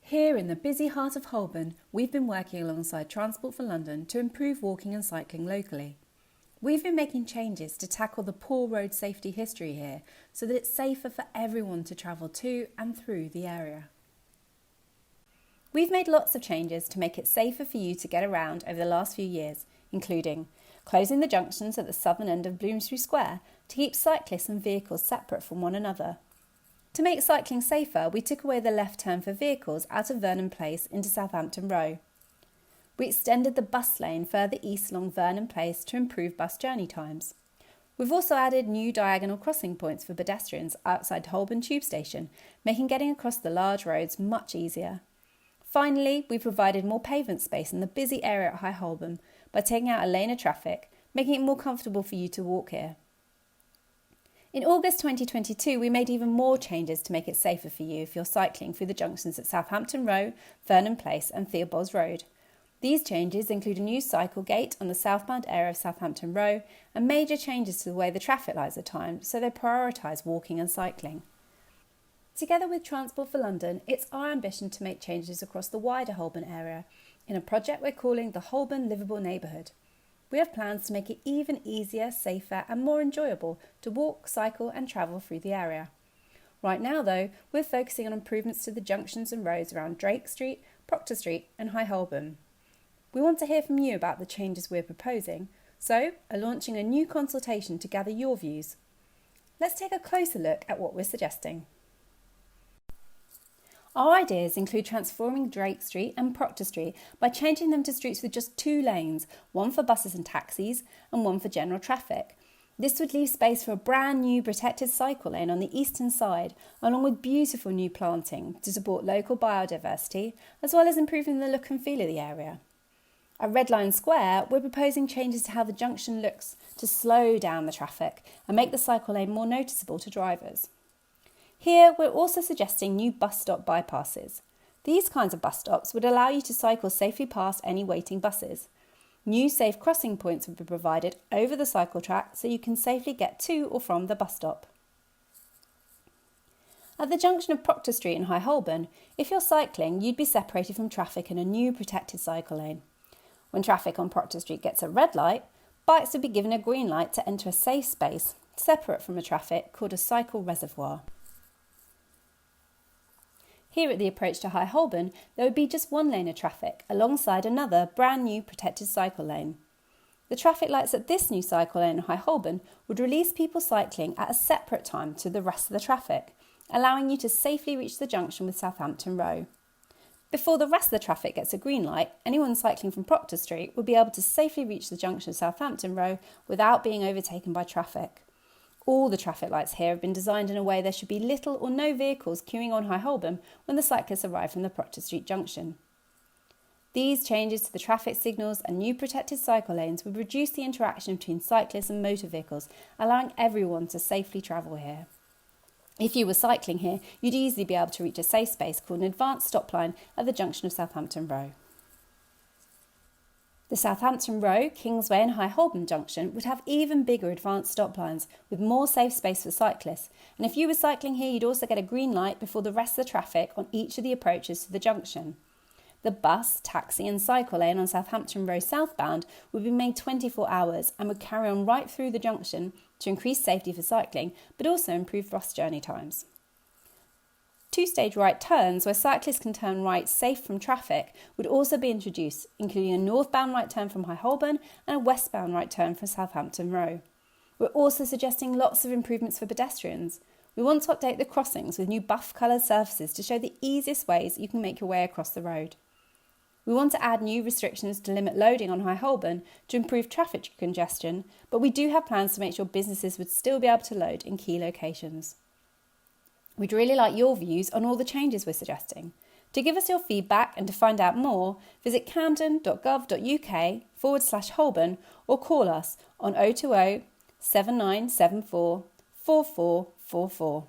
Here in the busy heart of Holborn, we've been working alongside Transport for London to improve walking and cycling locally. We've been making changes to tackle the poor road safety history here so that it's safer for everyone to travel to and through the area. We've made lots of changes to make it safer for you to get around over the last few years, including closing the junctions at the southern end of Bloomsbury Square to keep cyclists and vehicles separate from one another. To make cycling safer, we took away the left turn for vehicles out of Vernon Place into Southampton Row. We extended the bus lane further east along Vernon Place to improve bus journey times. We've also added new diagonal crossing points for pedestrians outside Holborn Tube Station, making getting across the large roads much easier. Finally, we provided more pavement space in the busy area at High Holborn by taking out a lane of traffic, making it more comfortable for you to walk here. In August 2022, we made even more changes to make it safer for you if you're cycling through the junctions at Southampton Row, Vernon Place and Theobald's Road. These changes include a new cycle gate on the southbound area of Southampton Row and major changes to the way the traffic lights are timed so they prioritise walking and cycling. Together with Transport for London, it's our ambition to make changes across the wider Holborn area in a project we're calling the Holborn Livable Neighbourhood. We have plans to make it even easier, safer and more enjoyable to walk, cycle and travel through the area. Right now though, we're focusing on improvements to the junctions and roads around Drake Street, Proctor Street and High Holborn. We want to hear from you about the changes we're proposing, so are launching a new consultation to gather your views. Let's take a closer look at what we're suggesting. Our ideas include transforming Drake Street and Proctor Street by changing them to streets with just 2 lanes, one for buses and taxis and one for general traffic. This would leave space for a brand new protected cycle lane on the eastern side, along with beautiful new planting to support local biodiversity, as well as improving the look and feel of the area. At Red Line Square, we're proposing changes to how the junction looks to slow down the traffic and make the cycle lane more noticeable to drivers. Here, we're also suggesting new bus stop bypasses. These kinds of bus stops would allow you to cycle safely past any waiting buses. New safe crossing points would be provided over the cycle track so you can safely get to or from the bus stop. At the junction of Proctor Street and High Holborn, if you're cycling, you'd be separated from traffic in a new protected cycle lane. When traffic on Proctor Street gets a red light, bikes would be given a green light to enter a safe space, separate from the traffic, called a cycle reservoir. Here at the approach to High Holborn, there would be just 1 lane of traffic alongside another brand new protected cycle lane. The traffic lights at this new cycle lane in High Holborn would release people cycling at a separate time to the rest of the traffic, allowing you to safely reach the junction with Southampton Row. Before the rest of the traffic gets a green light, anyone cycling from Proctor Street would be able to safely reach the junction of Southampton Row without being overtaken by traffic. All the traffic lights here have been designed in a way there should be little or no vehicles queuing on High Holborn when the cyclists arrive from the Proctor Street junction. These changes to the traffic signals and new protected cycle lanes would reduce the interaction between cyclists and motor vehicles, allowing everyone to safely travel here. If you were cycling here, you'd easily be able to reach a safe space called an advanced stop line at the junction of Southampton Row. The Southampton Row, Kingsway and High Holborn junction would have even bigger advanced stop lines with more safe space for cyclists, and if you were cycling here you'd also get a green light before the rest of the traffic on each of the approaches to the junction. The bus, taxi and cycle lane on Southampton Row southbound would be made 24 hours and would carry on right through the junction to increase safety for cycling but also improve bus journey times. 2-stage right turns where cyclists can turn right safe from traffic would also be introduced, including a northbound right turn from High Holborn and a westbound right turn from Southampton Row. We're also suggesting lots of improvements for pedestrians. We want to update the crossings with new buff-coloured surfaces to show the easiest ways you can make your way across the road. We want to add new restrictions to limit loading on High Holborn to improve traffic congestion, but we do have plans to make sure businesses would still be able to load in key locations. We'd really like your views on all the changes we're suggesting. To give us your feedback and to find out more, visit camden.gov.uk/Holborn or call us on 020 7974 4444.